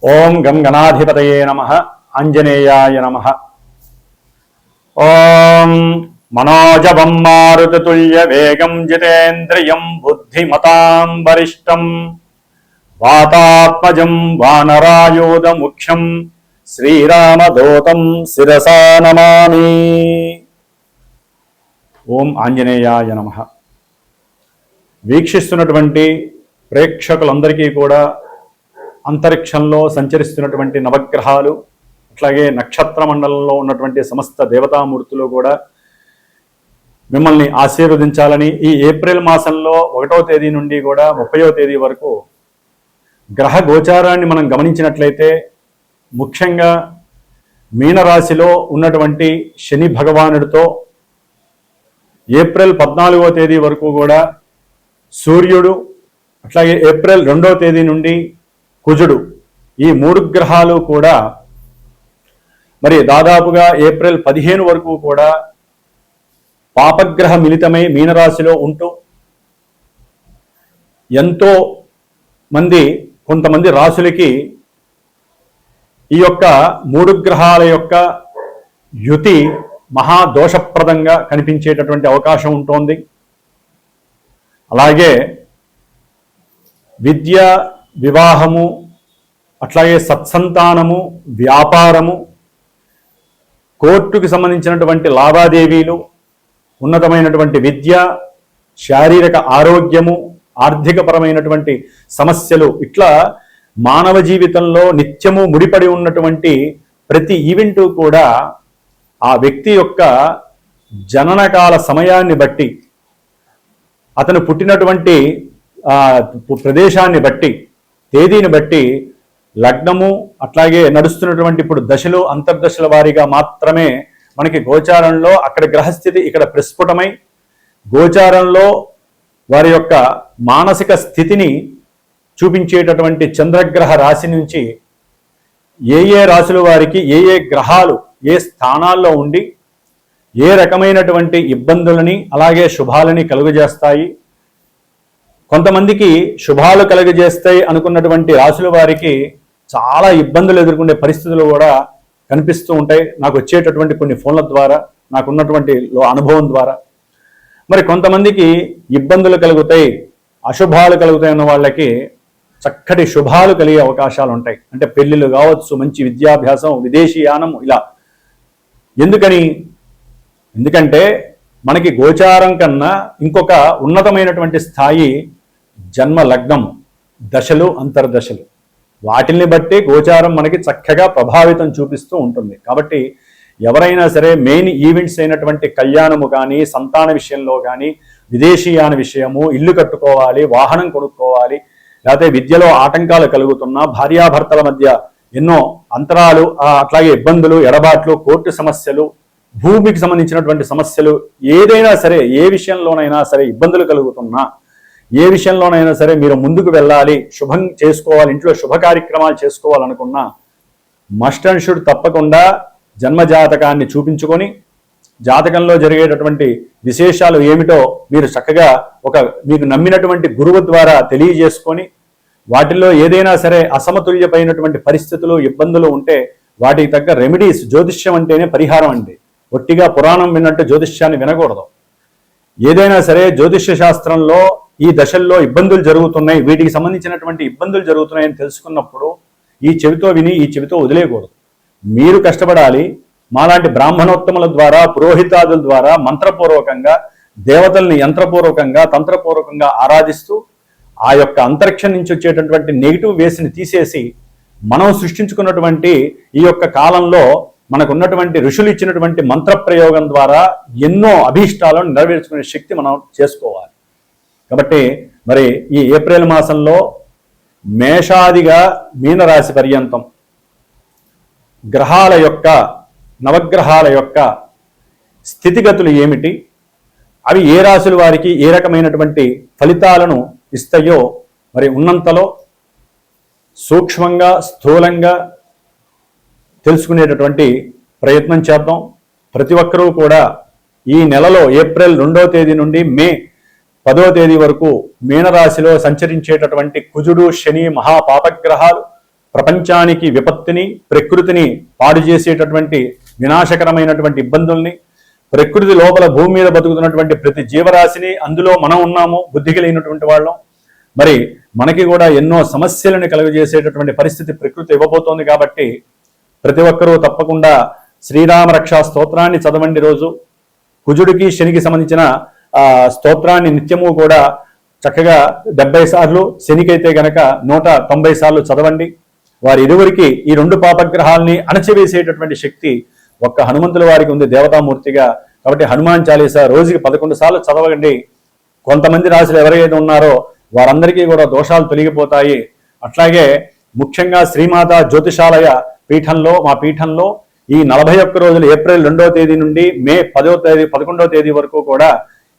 ఓం గం గణాధిపతయే నమః. ఆంజనేయాయ నమః. ఓం మనోజవం మారుతతుల్య వేగం జితేంద్రియం బుద్ధిమతాం వరిష్టం వాతాత్మజం వానరాయూధ ముఖ్యం శ్రీరామదూతం శిరసా నమామి. ఓం ఆంజనేయాయ నమః. వీక్షిస్తున్నటువంటి ప్రేక్షకులందరికీ కూడా అంతరిక్షంలో సంచరిస్తున్నటువంటి నవగ్రహాలు, అట్లాగే నక్షత్ర మండలంలో ఉన్నటువంటి సమస్త దేవతామూర్తులు కూడా మిమ్మల్ని ఆశీర్వదించాలని ఈ ఏప్రిల్ మాసంలో 1వ తేదీ నుండి కూడా 30వ తేదీ వరకు గ్రహ గోచారాన్ని మనం గమనించినట్లయితే ముఖ్యంగా మీనరాశిలో ఉన్నటువంటి శని భగవానుడితో ఏప్రిల్ 14వ తేదీ వరకు కూడా సూర్యుడు, అట్లాగే ఏప్రిల్ 2వ తేదీ నుండి కుజుడు, ఈ 3 గ్రహాలు కూడా మరి దాదాపుగా ఏప్రిల్ 15 వరకు కూడా పాపగ్రహ మిళితమై మీనరాశిలో ఉంటూ ఎంతో మంది కొంతమంది రాశులకి ఈ యొక్క 3 గ్రహాల యొక్క యుతి మహాదోషప్రదంగా కనిపించేటటువంటి అవకాశం ఉంటోంది. అలాగే విద్య, వివాహము, అట్లాగే సత్సంతానము, వ్యాపారము, కోర్టుకి సంబంధించినటువంటి లావాదేవీలు, ఉన్నతమైనటువంటి విద్య, శారీరక ఆరోగ్యము, ఆర్థికపరమైనటువంటి సమస్యలు, ఇట్లా మానవ జీవితంలో నిత్యము ముడిపడి ఉన్నటువంటి ప్రతి ఈవెంటు కూడా ఆ వ్యక్తి యొక్క జననకాల సమయాన్ని బట్టి, అతను పుట్టినటువంటి ప్రదేశాన్ని బట్టి, తేదీని బట్టి లగ్నము, అట్లాగే నడుస్తున్నటువంటి ఇప్పుడు దశలు, అంతర్దశల వారీగా మాత్రమే మనకి గోచారంలో అక్కడ గ్రహస్థితి ఇక్కడ ప్రస్ఫుటమై గోచారంలో వారి యొక్క మానసిక స్థితిని చూపించేటటువంటి చంద్రగ్రహ రాశి నుంచి ఏ రాశుల వారికి ఏ గ్రహాలు ఏ స్థానాల్లో ఉండి ఏ రకమైనటువంటి ఇబ్బందులని అలాగే శుభాలని కలుగజేస్తాయి. కొంతమందికి శుభాలు కలుగజేస్తాయి అనుకున్నటువంటి రాశుల వారికి చాలా ఇబ్బందులు ఎదుర్కొనే పరిస్థితులు కూడా కనిపిస్తూ ఉంటాయి. నాకు వచ్చేటటువంటి కొన్ని ఫోన్ల ద్వారా, నాకున్నటువంటి అనుభవం ద్వారా. మరి కొంతమందికి ఇబ్బందులు కలుగుతాయి, అశుభాలు కలుగుతాయి అన్న వాళ్ళకి చక్కటి శుభాలు కలిగే అవకాశాలు ఉంటాయి. అంటే పెళ్లిళ్ళు కావచ్చు, మంచి విద్యాభ్యాసం, విదేశీయానం, ఇలా. ఎందుకంటే మనకి గోచారం కన్నా ఇంకొక ఉన్నతమైనటువంటి స్థాయి జన్మ లగ్నం, దశలు, అంతర్దశలు. వాటిల్ని బట్టి గోచారం మనకి చక్కగా ప్రభావితం చూపిస్తూ ఉంటుంది. కాబట్టి ఎవరైనా సరే మెయిన్ ఈవెంట్స్ అయినటువంటి కళ్యాణము కానీ, సంతాన విషయంలో కానీ, విదేశీయాన విషయము, ఇల్లు కట్టుకోవాలి, వాహనం కొనుక్కోవాలి, లేకపోతే విద్యలో ఆటంకాలు కలుగుతున్నా, భార్యాభర్తల మధ్య ఎన్నో అంతరాలు, అట్లాగే ఇబ్బందులు, ఎడబాట్లు, కోర్టు సమస్యలు, భూమికి సంబంధించినటువంటి సమస్యలు, ఏదైనా సరే, ఏ విషయంలోనైనా సరే ఇబ్బందులు కలుగుతున్నా, ఏ విషయంలోనైనా సరే మీరు ముందుకు వెళ్ళాలి, శుభం చేసుకోవాలి, ఇంట్లో శుభ కార్యక్రమాలు చేసుకోవాలనుకున్నా మస్ట్ అండ్ షుడ్ తప్పకుండా జన్మజాతకాన్ని చూపించుకొని జాతకంలో జరిగేటటువంటి విశేషాలు ఏమిటో మీరు చక్కగా మీకు నమ్మినటువంటి గురువు ద్వారా తెలియజేసుకొని వాటిల్లో ఏదైనా సరే అసమతుల్యమైనటువంటి పరిస్థితులు, ఇబ్బందులు ఉంటే వాటికి తగ్గ రెమెడీస్. జ్యోతిష్యం అంటేనే పరిహారం అండి. ఒట్టిగా పురాణం విన్నట్టు జ్యోతిష్యాన్ని వినకూడదు. ఏదైనా సరే జ్యోతిష్య శాస్త్రంలో ఈ దశల్లో ఇబ్బందులు జరుగుతున్నాయి, వీటికి సంబంధించినటువంటి ఇబ్బందులు జరుగుతున్నాయని తెలుసుకున్నప్పుడు ఈ చెవితో విని ఈ చెవితో వదిలేయకూడదు. మీరు కష్టపడాలి. మాలాంటి బ్రాహ్మణోత్తముల ద్వారా, పురోహితాదుల ద్వారా మంత్రపూర్వకంగా దేవతల్ని యంత్రపూర్వకంగా, తంత్రపూర్వకంగా ఆరాధిస్తూ ఆ యొక్క అంతరిక్షం నుంచి వచ్చేటటువంటి నెగిటివ్ వేస్ని తీసేసి మనం సృష్టించుకున్నటువంటి ఈ యొక్క కాలంలో మనకున్నటువంటి ఋషులు ఇచ్చినటువంటి మంత్రప్రయోగం ద్వారా ఎన్నో అభీష్టాలను నెరవేర్చుకునే శక్తి మనం చేసుకోవాలి. కాబట్టి మరి ఈ ఏప్రిల్ మాసంలో మేషాదిగా మీనరాశి పర్యంతం గ్రహాల యొక్క, నవగ్రహాల యొక్క స్థితిగతులు ఏమిటి, అవి ఏ రాశుల వారికి ఏ రకమైనటువంటి ఫలితాలను ఇస్తాయో మరి ఉన్నంతలో సూక్ష్మంగా, స్థూలంగా తెలుసుకునేటటువంటి ప్రయత్నం చేద్దాం. ప్రతి ఒక్కరూ కూడా ఈ నెలలో ఏప్రిల్ 2వ తేదీ నుండి మే 10వ తేదీ వరకు మీనరాశిలో సంచరించేటటువంటి కుజుడు, శని మహాపాపగ్రహాలు ప్రపంచానికి విపత్తిని, ప్రకృతిని పాడు చేసేటటువంటి వినాశకరమైనటువంటి ఇబ్బందుల్ని, ప్రకృతి లోపల భూమి మీద బతుకుతున్నటువంటి ప్రతి జీవరాశిని, అందులో మనం ఉన్నాము బుద్ధి కలిగినటువంటి వాళ్ళం, మరి మనకి కూడా ఎన్నో సమస్యలను కలుగజేసేటటువంటి పరిస్థితి ప్రకృతి ఇవ్వబోతోంది. కాబట్టి ప్రతి ఒక్కరూ తప్పకుండా శ్రీరామ రక్షా స్తోత్రాన్ని చదవండి. రోజు కుజుడికి శనికి సంబంధించిన స్తోత్రాన్ని నిత్యము కూడా చక్కగా 70 సార్లు, శనికైతే గనక 190 సార్లు చదవండి. వారి ఇరువురికి ఈ 2 పాపగ్రహాలని అణచివేసేటటువంటి శక్తి ఒక్క హనుమంతుల వారికి ఉంది దేవతామూర్తిగా. కాబట్టి హనుమాన్ చాలీసా రోజుకి 11 సార్లు చదవండి. కొంతమంది రాశులు ఎవరైతే ఉన్నారో వారందరికీ కూడా దోషాలు తొలగిపోతాయి. అట్లాగే ముఖ్యంగా శ్రీమాత జ్యోతిషాలయ పీఠంలో, మా పీఠంలో ఈ 41 రోజులు ఏప్రిల్ 2వ తేదీ నుండి మే 11వ తేదీ వరకు కూడా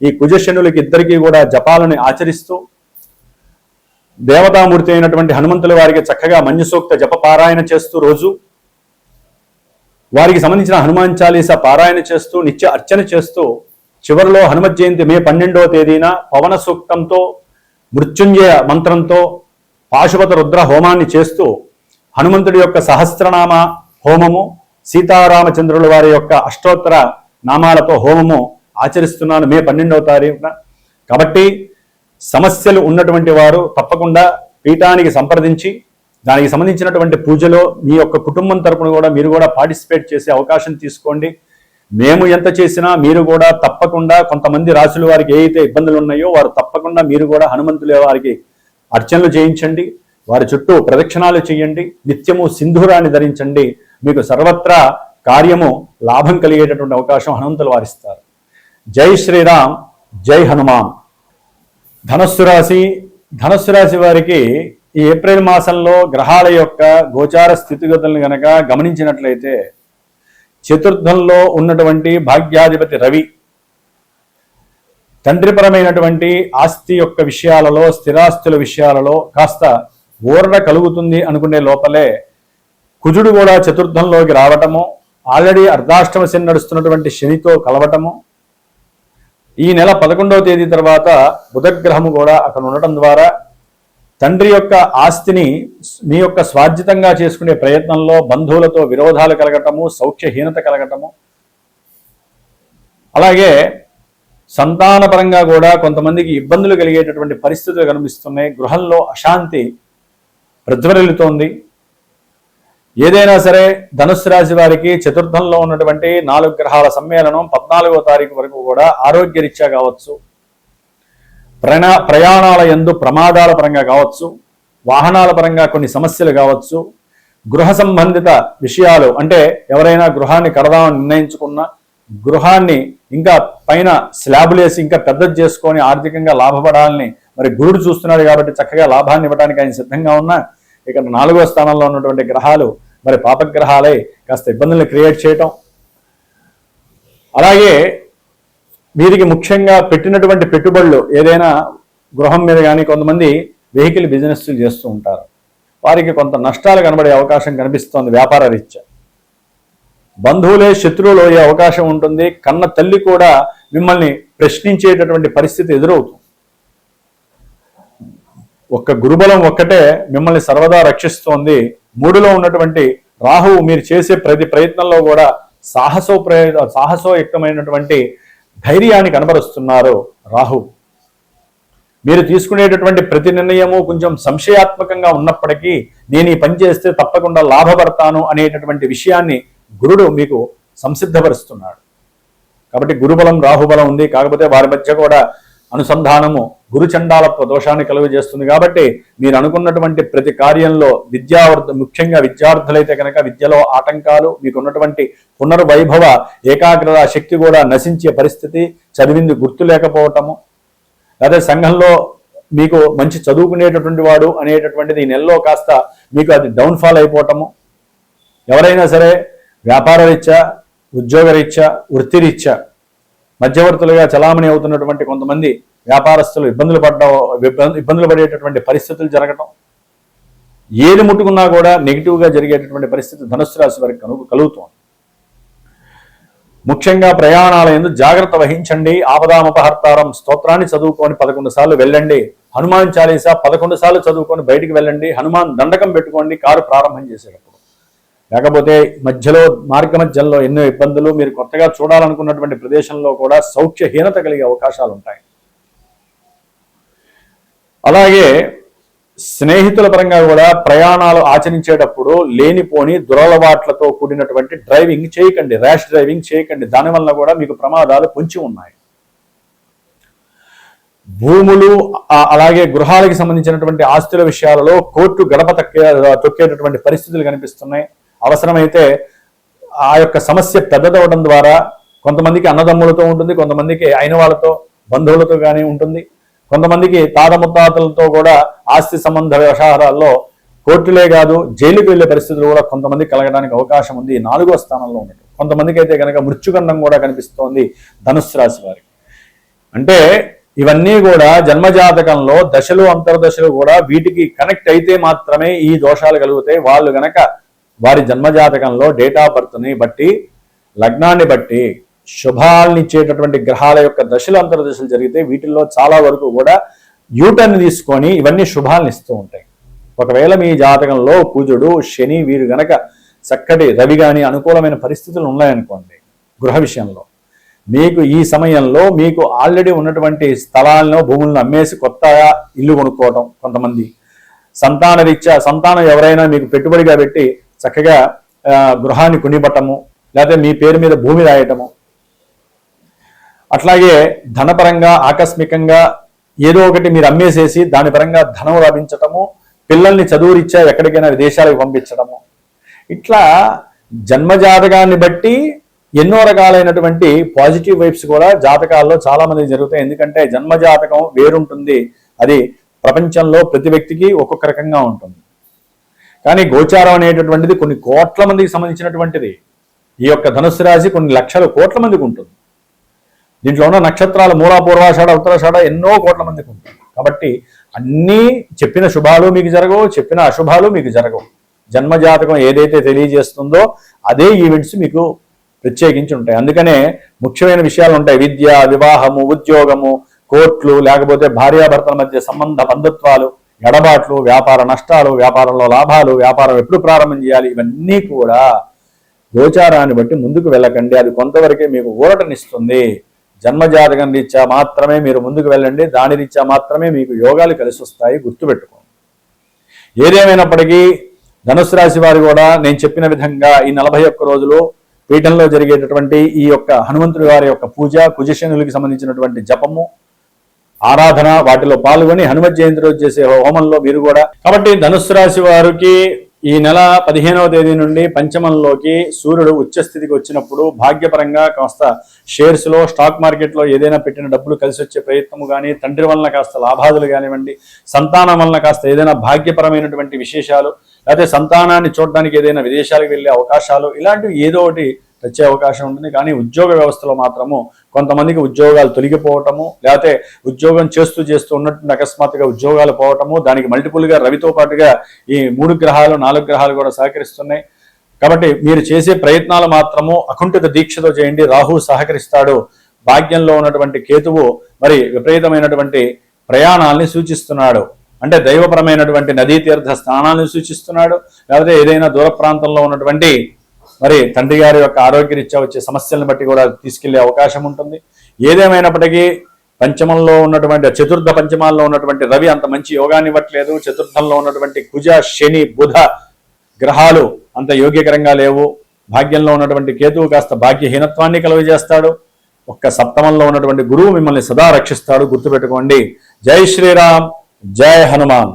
ఈ కుజశనులకి ఇద్దరికీ కూడా జపాలని ఆచరిస్తూ దేవతామూర్తి అయినటువంటి హనుమంతుల వారికి చక్కగా మంజుసూక్త జప పారాయణ చేస్తూ, రోజు వారికి సంబంధించిన హనుమాన్ చాలీసా పారాయణ చేస్తూ, నిత్య అర్చన చేస్తూ, చివరిలో హనుమత్ జయంతి మే 12వ తేదీన పవన సూక్తంతో, మృత్యుంజయ మంత్రంతో పాశుపత రుద్ర హోమాన్ని చేస్తూ, హనుమంతుడి యొక్క సహస్రనామ హోమము, సీతారామచంద్రుల వారి యొక్క అష్టోత్తర నామాలతో హోమము ఆచరిస్తున్నాను మే 12వ తారీఖున. కాబట్టి సమస్యలు ఉన్నటువంటి వారు తప్పకుండా పీఠానికి సంప్రదించి దానికి సంబంధించినటువంటి పూజలో మీ యొక్క కుటుంబం తరపున కూడా మీరు కూడా పార్టిసిపేట్ చేసే అవకాశం తీసుకోండి. మేము ఎంత చేసినా మీరు కూడా తప్పకుండా, కొంతమంది రాశుల వారికి ఏ అయితే ఇబ్బందులు ఉన్నాయో వారు తప్పకుండా మీరు కూడా హనుమంతుల వారికి అర్చనలు చేయించండి, వారి చుట్టూ ప్రదక్షిణాలు చేయండి, నిత్యము సింధూరాన్ని ధరించండి. మీకు సర్వత్రా కార్యము లాభం కలిగేటటువంటి అవకాశం హనుమంతులు వారిస్తారు. జై శ్రీరామ్, జై హనుమాన్. ధనస్సు రాశి వారికి ఈ ఏప్రిల్ మాసంలో గ్రహాల యొక్క గోచార స్థితిగతులను గనక గమనించినట్లయితే, చతుర్థంలో ఉన్నటువంటి భాగ్యాధిపతి రవి తండ్రిపరమైనటువంటి ఆస్తి యొక్క విషయాలలో, స్థిరాస్తుల విషయాలలో కాస్త ఊరట కలుగుతుంది అనుకునే లోపలే కుజుడు కూడా చతుర్థంలోకి రావటము, ఆల్రెడీ అర్ధాష్టమ శని నడుస్తున్నటువంటి శనితో కలవటము, ఈ నెల 11వ తేదీ తర్వాత బుధగ్రహము కూడా అక్కడ ఉండటం ద్వారా తండ్రి యొక్క ఆస్తిని మీ యొక్క స్వార్జితంగా చేసుకునే ప్రయత్నంలో బంధువులతో విరోధాలు కలగటము, సౌఖ్యహీనత కలగటము, అలాగే సంతానపరంగా కూడా కొంతమందికి ఇబ్బందులు కలిగేటటువంటి పరిస్థితులు కనిపిస్తున్నాయి. గృహంలో అశాంతి ప్రజ్వరిల్లుతోంది. ఏదైనా సరే ధనుస్సు రాశి వారికి చతుర్థంలో ఉన్నటువంటి 4 గ్రహాల సమ్మేళనం 14వ తారీఖు వరకు కూడా ఆరోగ్యరీత్యా కావచ్చు, ప్రయాణాల యందు ప్రమాదాల పరంగా కావచ్చు, వాహనాల పరంగా కొన్ని సమస్యలు కావచ్చు, గృహ సంబంధిత విషయాలు, అంటే ఎవరైనా గృహాన్ని కడదామని నిర్ణయించుకున్న గృహాన్ని ఇంకా పైన స్లాబులు వేసి ఇంకా పెద్దది చేసుకొని ఆర్థికంగా లాభపడాలని మరి గురుడు చూస్తున్నాడు. కాబట్టి చక్కగా లాభాన్ని ఇవ్వడానికి ఆయన సిద్ధంగా ఉన్నా, ఇక్కడ 4వ స్థానంలో ఉన్నటువంటి గ్రహాలు మరి పాపగ్రహాలై కాస్త ఇబ్బందులను క్రియేట్ చేయటం, అలాగే వీరికి ముఖ్యంగా పెట్టినటువంటి పెట్టుబడులు ఏదైనా గృహం మీద కానీ, కొంతమంది వెహికల్ బిజినెస్లు చేస్తూ ఉంటారు, వారికి కొంత నష్టాలు కనబడే అవకాశం కనిపిస్తోంది. వ్యాపార రీత్యా బంధువులే శత్రువులు అయ్యే అవకాశం ఉంటుంది. కన్న తల్లి కూడా మిమ్మల్ని ప్రశ్నించేటటువంటి పరిస్థితి ఎదురవుతుంది. ఒక్క గురుబలం ఒక్కటే మిమ్మల్ని సర్వదా రక్షిస్తోంది. 3లో ఉన్నటువంటి రాహువు మీరు చేసే ప్రతి ప్రయత్నంలో కూడా సాహసోయుక్తమైనటువంటి ధైర్యాన్ని కనబరుస్తున్నారు రాహు. మీరు తీసుకునేటటువంటి ప్రతి నిర్ణయము కొంచెం సంశయాత్మకంగా ఉన్నప్పటికీ నేను ఈ పని చేస్తే తప్పకుండా లాభపడతాను అనేటటువంటి విషయాన్ని గురుడు మీకు సంసిద్ధపరుస్తున్నాడు. కాబట్టి గురుబలం రాహుబలం ఉంది. కాకపోతే వారి మధ్య కూడా అనుసంధానము గురుచండాలత్వ దోషాన్ని కలుగజేస్తుంది. కాబట్టి మీరు అనుకున్నటువంటి ప్రతి కార్యంలో ముఖ్యంగా విద్యార్థులైతే కనుక విద్యలో ఆటంకాలు, మీకున్నటువంటి పునర్వైభవ ఏకాగ్రత శక్తి కూడా నశించే పరిస్థితి, చదివింది గుర్తు లేకపోవటము, లేదా సంఘంలో మీకు మంచి చదువుకునేటటువంటి వాడు అనేటటువంటిది ఈ నెలలో కాస్త మీకు అది డౌన్ఫాల్ అయిపోవటము, ఎవరైనా సరే వ్యాపార రీత్యా, ఉద్యోగరీత్యా, వృత్తిరీత్యా మధ్యవర్తులుగా చలామణి అవుతున్నటువంటి కొంతమంది వ్యాపారస్తులు ఇబ్బందులు పడేటటువంటి పరిస్థితులు జరగటం, ఏది ముట్టుకున్నా కూడా నెగిటివ్గా జరిగేటటువంటి పరిస్థితి ధనుస్సు రాశి వారికి కలుగుతుంది. ముఖ్యంగా ప్రయాణాల యందు జాగ్రత్త వహించండి. ఆపదామపహర్తారం స్తోత్రాన్ని చదువుకొని 11 సార్లు వెళ్ళండి. హనుమాన్ చాలీసా 11 సార్లు చదువుకొని బయటికి వెళ్ళండి. హనుమాన్ దండకం పెట్టుకోండి కారు ప్రారంభం చేసేటప్పుడు. లేకపోతే మధ్యలో మార్గ మధ్యంలో ఎన్నో ఇబ్బందులు, మీరు కొత్తగా చూడాలనుకున్నటువంటి ప్రదేశంలో కూడా సౌఖ్యహీనత కలిగే అవకాశాలు ఉంటాయి. అలాగే స్నేహితుల పరంగా కూడా ప్రయాణాలు ఆచరించేటప్పుడు లేనిపోని దురలవాట్లతో కూడినటువంటి డ్రైవింగ్ చేయకండి, ర్యాష్ డ్రైవింగ్ చేయకండి. దానివల్ల కూడా మీకు ప్రమాదాలు పొంచి ఉన్నాయి. భూములు అలాగే గృహాలకు సంబంధించినటువంటి ఆస్తుల విషయాలలో కోర్టు గడప తొక్కేటటువంటి పరిస్థితులు కనిపిస్తున్నాయి. అవసరమైతే ఆ యొక్క సమస్య పెద్దదవడం ద్వారా కొంతమందికి అన్నదమ్ములతో ఉంటుంది, కొంతమందికి అయిన వాళ్ళతో బంధువులతో కానీ ఉంటుంది, కొంతమందికి తాత ముత్తాతలతో కూడా ఆస్తి సంబంధ వ్యవహారాల్లో కోర్టులే కాదు జైలుకి వెళ్లే పరిస్థితులు కూడా కొంతమంది కలగడానికి అవకాశం ఉంది. 4వ స్థానంలో ఉన్నట్టు కొంతమందికి అయితే కనుక మృత్యుగండం కూడా కనిపిస్తోంది ధనుస్సు రాశి వారికి. అంటే ఇవన్నీ కూడా జన్మజాతకంలో దశలు అంతర్దశలు కూడా వీటికి కనెక్ట్ అయితే మాత్రమే ఈ దోషాలు కలుగుతాయి. వాళ్ళు గనక వారి జన్మజాతకంలో డేట్ ఆఫ్ బర్త్ని బట్టి లగ్నాన్ని బట్టి శుభాలను ఇచ్చేటటువంటి గ్రహాల యొక్క దశలు అంతర్దశలు జరిగితే వీటిల్లో చాలా వరకు కూడా యూటర్న్ తీసుకొని ఇవన్నీ శుభాలను ఇస్తూ ఉంటాయి. ఒకవేళ మీ జాతకంలో కుజుడు శని వీరు గనక చక్కటి రవి కానీ అనుకూలమైన పరిస్థితులు ఉన్నాయనుకోండి, గృహ విషయంలో మీకు ఈ సమయంలో మీకు ఆల్రెడీ ఉన్నటువంటి స్థలాలను భూములను అమ్మేసి కొత్తగా ఇల్లు కొనుక్కోవటం, కొంతమంది సంతాన రీత్యా సంతానం ఎవరైనా మీకు పెట్టుబడిగా పెట్టి చక్కగా గృహాన్ని కొనిపట్టము, లేకపోతే మీ పేరు మీద భూమి రాయటము, అట్లాగే ధనపరంగా ఆకస్మికంగా ఏదో ఒకటి మీరు అమ్మేసేసి దాని పరంగా ధనం లభించటము, పిల్లల్ని చదువు రీత్యా ఎక్కడికైనా విదేశాలకు పంపించడము, ఇట్లా జన్మజాతకాన్ని బట్టి ఎన్నో రకాలైనటువంటి పాజిటివ్ వైబ్స్ కూడా జాతకాల్లో చాలా మంది జరుగుతాయి. ఎందుకంటే జన్మజాతకం వేరుంటుంది, అది ప్రపంచంలో ప్రతి వ్యక్తికి ఒక్కొక్క రకంగా ఉంటుంది. కానీ గోచారం అనేటటువంటిది కొన్ని కోట్ల మందికి సంబంధించినటువంటిది. ఈ యొక్క ధనుస్సు రాశి కొన్ని లక్షల కోట్ల మందికి ఉంటుంది. దీంట్లో ఉన్న నక్షత్రాలు మూల పూర్వాషాఢ ఉత్తరాషాఢ ఎన్నో కోట్ల మందికి ఉంటుంది. కాబట్టి అన్నీ చెప్పిన శుభాలు మీకు జరగవు, చెప్పిన అశుభాలు మీకు జరగవు. జన్మజాతకం ఏదైతే తెలియజేస్తుందో అదే ఈవెంట్స్ మీకు ప్రత్యేకించి ఉంటాయి. అందుకనే ముఖ్యమైన విషయాలు ఉంటాయి. విద్య, వివాహము, ఉద్యోగము, కోర్టులు, లేకపోతే భార్యాభర్తల మధ్య సంబంధ బంధుత్వాలు, ఎడబాట్లు, వ్యాపార నష్టాలు, వ్యాపారంలో లాభాలు, వ్యాపారం ఎప్పుడు ప్రారంభం చేయాలి, ఇవన్నీ కూడా గోచారాన్ని బట్టి ముందుకు వెళ్ళకండి. అది కొంతవరకే మీకు ఊరటనిస్తుంది. జన్మజాతకం రీత్యా మాత్రమే మీరు ముందుకు వెళ్ళండి. దాని రీత్యా మాత్రమే మీకు యోగాలు కలిసి వస్తాయి, గుర్తుపెట్టుకోండి. ఏదేమైనప్పటికీ ధనుసు రాశి వారు కూడా నేను చెప్పిన విధంగా ఈ 41 రోజులు పీఠంలో జరిగేటటువంటి ఈ యొక్క హనుమంతుడి వారి యొక్క పూజ, కుజశనులకి సంబంధించినటువంటి జపము, ఆరాధన, వాటిలో పాల్గొని హనుమత్ జయంతి రోజు చేసే హోమంలో మీరు కూడా. కాబట్టి ధనుస్సు రాశి వారికి ఈ నెల 15వ తేదీ నుండి పంచమంలోకి సూర్యుడు ఉచ్చస్థితికి వచ్చినప్పుడు భాగ్యపరంగా కాస్త షేర్స్లో, స్టాక్ మార్కెట్లో ఏదైనా పెట్టిన డబ్బులు కలిసి వచ్చే ప్రయత్నము కానీ, తండ్రి వలన కాస్త లాభాదులు కానివ్వండి, సంతానం వలన కాస్త ఏదైనా భాగ్యపరమైనటువంటి విశేషాలు, లేకపోతే సంతానాన్ని చూడడానికి ఏదైనా విదేశాలకు వెళ్ళే అవకాశాలు, ఇలాంటివి ఏదో ఒకటి వచ్చే అవకాశం ఉంటుంది. కానీ ఉద్యోగ వ్యవస్థలో మాత్రము కొంతమందికి ఉద్యోగాలు తొలగిపోవటము, లేకపోతే ఉద్యోగం చేస్తూ ఉన్నట్టు అకస్మాత్తుగా ఉద్యోగాలు పోవటము, దానికి మల్టిపుల్గా రవితో పాటుగా ఈ 3 గ్రహాలు 4 గ్రహాలు కూడా సహకరిస్తున్నాయి. కాబట్టి మీరు చేసే ప్రయత్నాలు మాత్రము అకుంఠిత దీక్షతో చేయండి. రాహు సహకరిస్తాడు. భాగ్యంలో ఉన్నటువంటి కేతువు మరి విపరీతమైనటువంటి ప్రయాణాలని సూచిస్తున్నాడు. అంటే దైవపరమైనటువంటి నదీ తీర్థ స్నానాలను సూచిస్తున్నాడు. లేకపోతే ఏదైనా దూర ప్రాంతంలో ఉన్నటువంటి మరి తండ్రి గారి యొక్క ఆరోగ్యరీత్యా వచ్చే సమస్యలను బట్టి కూడా తీసుకెళ్లే అవకాశం ఉంటుంది. ఏదేమైనప్పటికీ పంచమంలో ఉన్నటువంటి చతుర్థ పంచమాల్లో ఉన్నటువంటి రవి అంత మంచి యోగాన్ని ఇవ్వట్లేదు. చతుర్థంలో ఉన్నటువంటి కుజ, శని, బుధ గ్రహాలు అంత యోగ్యకరంగా లేవు. భాగ్యంలో ఉన్నటువంటి కేతువు కాస్త భాగ్యహీనత్వాన్ని కలుగజేస్తాడు. ఒక్క సప్తమంలో ఉన్నటువంటి గురువు మిమ్మల్ని సదా రక్షిస్తాడు, గుర్తుపెట్టుకోండి. జై శ్రీరామ్, జై హనుమాన్.